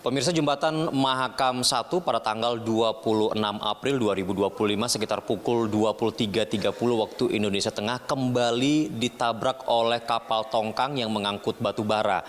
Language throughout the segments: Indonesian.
Pemirsa, jembatan Mahakam 1 pada tanggal 26 April 2025 sekitar pukul 23.30 waktu Indonesia Tengah kembali ditabrak oleh kapal tongkang yang mengangkut batu bara.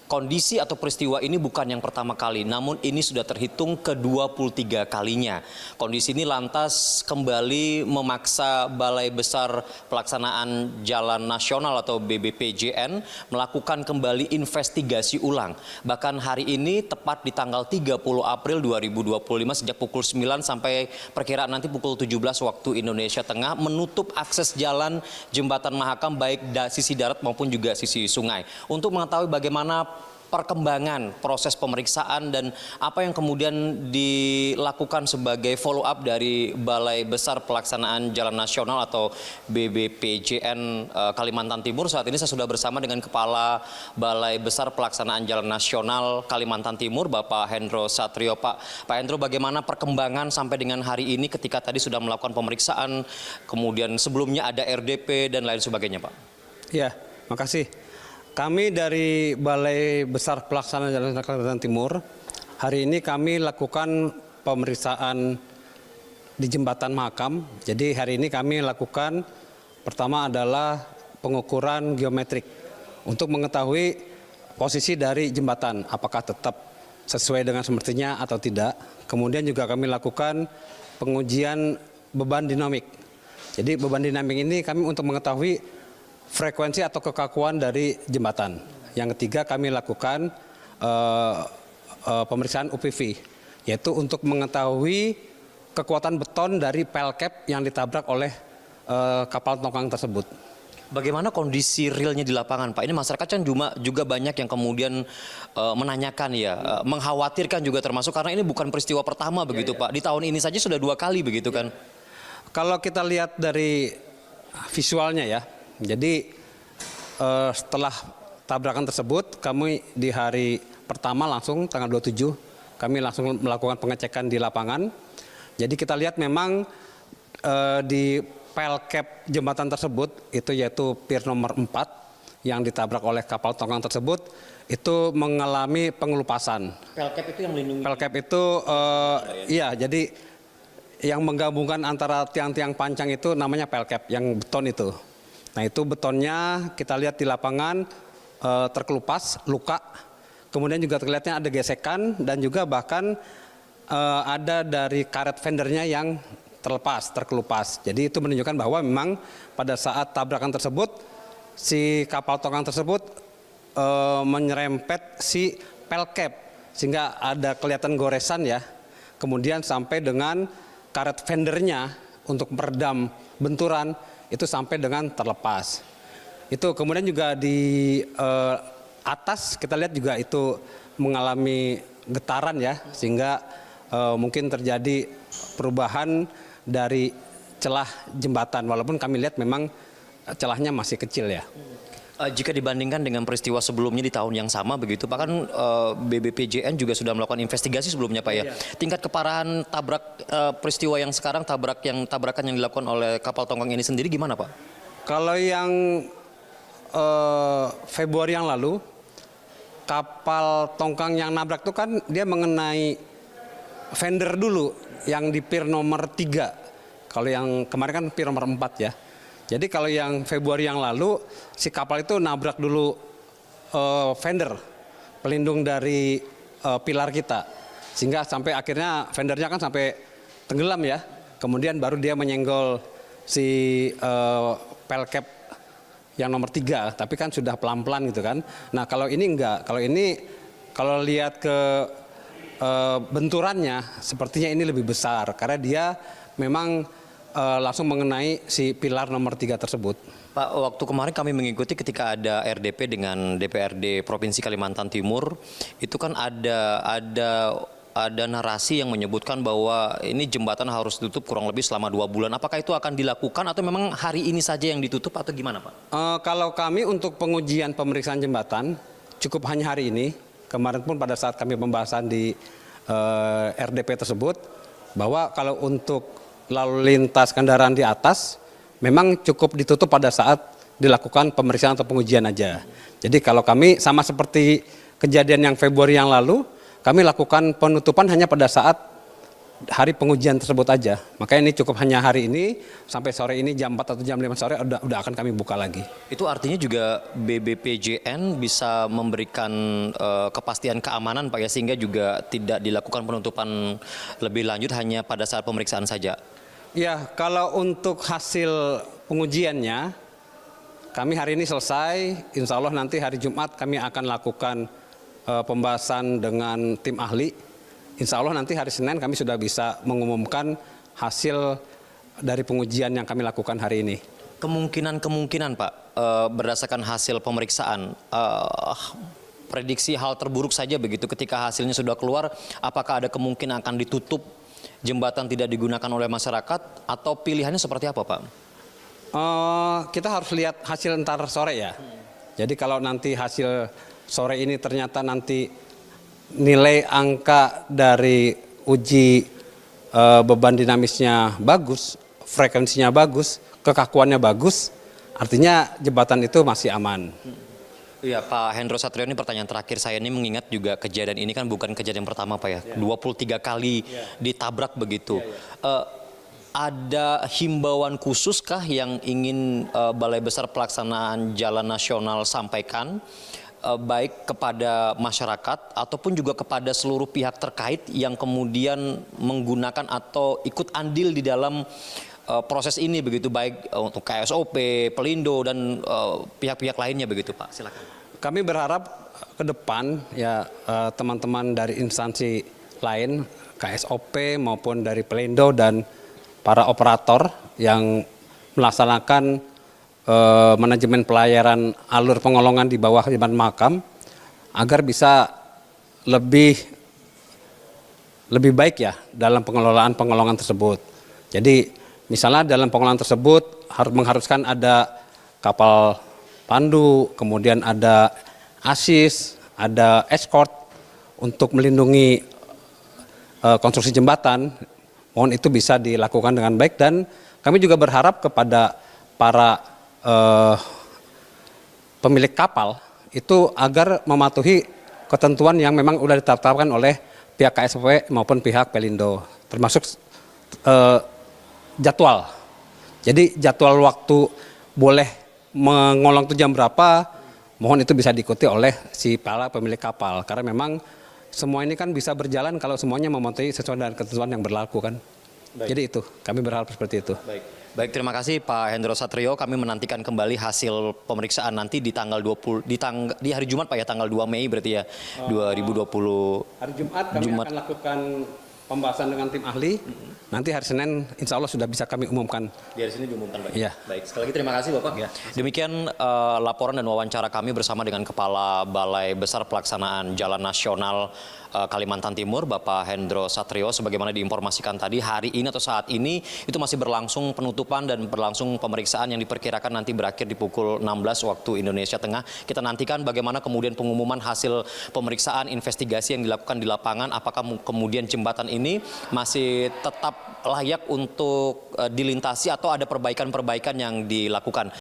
Kondisi atau peristiwa ini bukan yang pertama kali, namun ini sudah terhitung ke-23 kalinya. Kondisi ini lantas kembali memaksa Balai Besar Pelaksanaan Jalan Nasional atau BBPJN melakukan kembali investigasi ulang. Bahkan hari ini tepat di tanggal 30 April 2025 sejak pukul 9 sampai perkiraan nanti pukul 17 waktu Indonesia Tengah menutup akses jalan Jembatan Mahakam baik sisi darat maupun juga sisi sungai. Untuk mengetahui bagaimana perkembangan proses pemeriksaan dan apa yang kemudian dilakukan sebagai follow up dari Balai Besar Pelaksanaan Jalan Nasional atau BBPJN Kalimantan Timur. Saat ini saya sudah bersama dengan Kepala Balai Besar Pelaksanaan Jalan Nasional Kalimantan Timur, Bapak Hendro Satrio. Pak Hendro, bagaimana perkembangan sampai dengan hari ini ketika tadi sudah melakukan pemeriksaan, kemudian sebelumnya ada RDP dan lain sebagainya, Pak? Ya, makasih. Kami dari Balai Besar Pelaksanaan Jalan Nasional Kalimantan Timur, hari ini kami lakukan pemeriksaan di Jembatan Mahakam. Jadi hari ini kami lakukan pertama adalah pengukuran geometrik untuk mengetahui posisi dari jembatan, apakah tetap sesuai dengan semestinya atau tidak. Kemudian juga kami lakukan pengujian beban dinamik. Jadi beban dinamik ini kami untuk mengetahui frekuensi atau kekakuan dari jembatan. Yang ketiga kami lakukan pemeriksaan UPV, yaitu untuk mengetahui kekuatan beton dari pelkap yang ditabrak oleh kapal tongkang tersebut. Bagaimana kondisi realnya di lapangan, Pak? Ini masyarakat kan juga banyak yang kemudian menanyakan ya, mengkhawatirkan juga termasuk karena ini bukan peristiwa pertama begitu, Pak. Di tahun ini saja sudah 2 kali begitu kan? Kalau kita lihat dari visualnya ya, jadi setelah tabrakan tersebut kami di hari pertama langsung tanggal 27 kami langsung melakukan pengecekan di lapangan. Jadi kita lihat memang di pelkap jembatan tersebut itu yaitu pier nomor 4 yang ditabrak oleh kapal tongkang tersebut itu mengalami pengelupasan. Pelkap itu yang melindungi? Pelkap itu iya, jadi yang menggabungkan antara tiang-tiang pancang itu namanya pelkap yang beton itu. Nah itu betonnya kita lihat di lapangan terkelupas, luka, kemudian juga terlihatnya ada gesekan dan juga bahkan ada dari karet fendernya yang terlepas, terkelupas. Jadi itu menunjukkan bahwa memang pada saat tabrakan tersebut si kapal tongkang tersebut menyerempet si pelkap sehingga ada kelihatan goresan ya. Kemudian sampai dengan karet fendernya untuk meredam benturan itu sampai dengan terlepas. Itu kemudian juga di atas kita lihat juga itu mengalami getaran ya, sehingga mungkin terjadi perubahan dari celah jembatan, walaupun kami lihat memang celahnya masih kecil ya. Jika dibandingkan dengan peristiwa sebelumnya di tahun yang sama begitu, Pak, kan BBPJN juga sudah melakukan investigasi sebelumnya, Pak ya. Tingkat keparahan peristiwa yang sekarang tabrakan yang dilakukan oleh kapal tongkang ini sendiri gimana, Pak? Kalau yang Februari yang lalu kapal tongkang yang nabrak itu kan dia mengenai fender dulu yang di pier nomor 3. Kalau yang kemarin kan pier nomor 4 ya. Jadi kalau yang Februari yang lalu si kapal itu nabrak dulu fender pelindung dari pilar kita, sehingga sampai akhirnya fendernya kan sampai tenggelam ya. Kemudian baru dia menyenggol si pelkap yang nomor 3, tapi kan sudah pelan-pelan gitu kan. Nah kalau ini enggak, kalau lihat ke benturannya sepertinya ini lebih besar karena dia memang langsung mengenai si pilar nomor 3 tersebut. Pak, waktu kemarin kami mengikuti ketika ada RDP dengan DPRD Provinsi Kalimantan Timur, itu kan ada narasi yang menyebutkan bahwa ini jembatan harus ditutup kurang lebih selama 2 bulan. Apakah itu akan dilakukan atau memang hari ini saja yang ditutup atau gimana, Pak? Kalau kami untuk pengujian pemeriksaan jembatan cukup hanya hari ini. Kemarin pun pada saat kami pembahasan di RDP tersebut bahwa kalau untuk lalu lintas kendaraan di atas memang cukup ditutup pada saat dilakukan pemeriksaan atau pengujian aja. Jadi kalau kami sama seperti kejadian yang Februari yang lalu, kami lakukan penutupan hanya pada saat hari pengujian tersebut aja. Makanya ini cukup hanya hari ini sampai sore ini jam 4 atau jam 5 sore udah akan kami buka lagi. Itu artinya juga BBPJN bisa memberikan kepastian keamanan Pak ya, sehingga juga tidak dilakukan penutupan lebih lanjut hanya pada saat pemeriksaan saja. Ya, kalau untuk hasil pengujiannya kami hari ini selesai, insya Allah nanti hari Jumat kami akan lakukan pembahasan dengan tim ahli. Insya Allah nanti hari Senin kami sudah bisa mengumumkan hasil dari pengujian yang kami lakukan hari ini. Kemungkinan Pak, berdasarkan hasil pemeriksaan, prediksi hal terburuk saja begitu ketika hasilnya sudah keluar, apakah ada kemungkinan akan ditutup jembatan tidak digunakan oleh masyarakat atau pilihannya seperti apa Pak? Kita harus lihat hasil ntar sore ya. Jadi kalau nanti hasil sore ini ternyata nanti nilai angka dari uji beban dinamisnya bagus, frekuensinya bagus, kekakuannya bagus, artinya jembatan itu masih aman. Iya Pak Hendro Satrio, ini pertanyaan terakhir saya, ini mengingat juga kejadian ini kan bukan kejadian pertama Pak ya, 23 kali ditabrak begitu. Ada himbauan khusus kah yang ingin Balai Besar Pelaksanaan Jalan Nasional sampaikan? Baik kepada masyarakat ataupun juga kepada seluruh pihak terkait yang kemudian menggunakan atau ikut andil di dalam proses ini begitu, baik untuk KSOP, Pelindo dan pihak-pihak lainnya begitu Pak. Silakan. Kami berharap ke depan ya teman-teman dari instansi lain, KSOP maupun dari Pelindo dan para operator yang melaksanakan manajemen pelayaran alur pengolongan di bawah jembatan Mahakam agar bisa lebih baik ya dalam pengelolaan tersebut. Jadi misalnya dalam pengelolaan tersebut mengharuskan ada kapal pandu, kemudian ada asis, ada escort untuk melindungi konstruksi jembatan. Mohon itu bisa dilakukan dengan baik, dan kami juga berharap kepada para pemilik kapal itu agar mematuhi ketentuan yang memang sudah ditetapkan oleh pihak KSOP maupun pihak Pelindo, termasuk jadwal. Jadi jadwal waktu boleh mengolong itu jam berapa, mohon itu bisa diikuti oleh si para pemilik kapal, karena memang semua ini kan bisa berjalan kalau semuanya mematuhi sesuai dengan ketentuan yang berlaku kan. Jadi itu, kami berharap seperti itu. Baik, terima kasih Pak Hendro Satrio. Kami menantikan kembali hasil pemeriksaan nanti di tanggal 20 di hari Jumat Pak ya, tanggal 2 Mei berarti ya, 2020. Hari Jumat kami akan lakukan pembahasan dengan tim ahli. Nanti hari Senin insya Allah sudah bisa kami umumkan. Di hari Senin diumumkan Pak. Iya. Baik, sekali lagi terima kasih Bapak. Demikian laporan dan wawancara kami bersama dengan Kepala Balai Besar Pelaksanaan Jalan Nasional Kalimantan Timur, Bapak Hendro Satrio. Sebagaimana diinformasikan tadi, hari ini atau saat ini itu masih berlangsung penutupan dan berlangsung pemeriksaan yang diperkirakan nanti berakhir di pukul 16 waktu Indonesia Tengah. Kita nantikan bagaimana kemudian pengumuman hasil pemeriksaan investigasi yang dilakukan di lapangan, apakah kemudian jembatan ini masih tetap layak untuk dilintasi atau ada perbaikan-perbaikan yang dilakukan.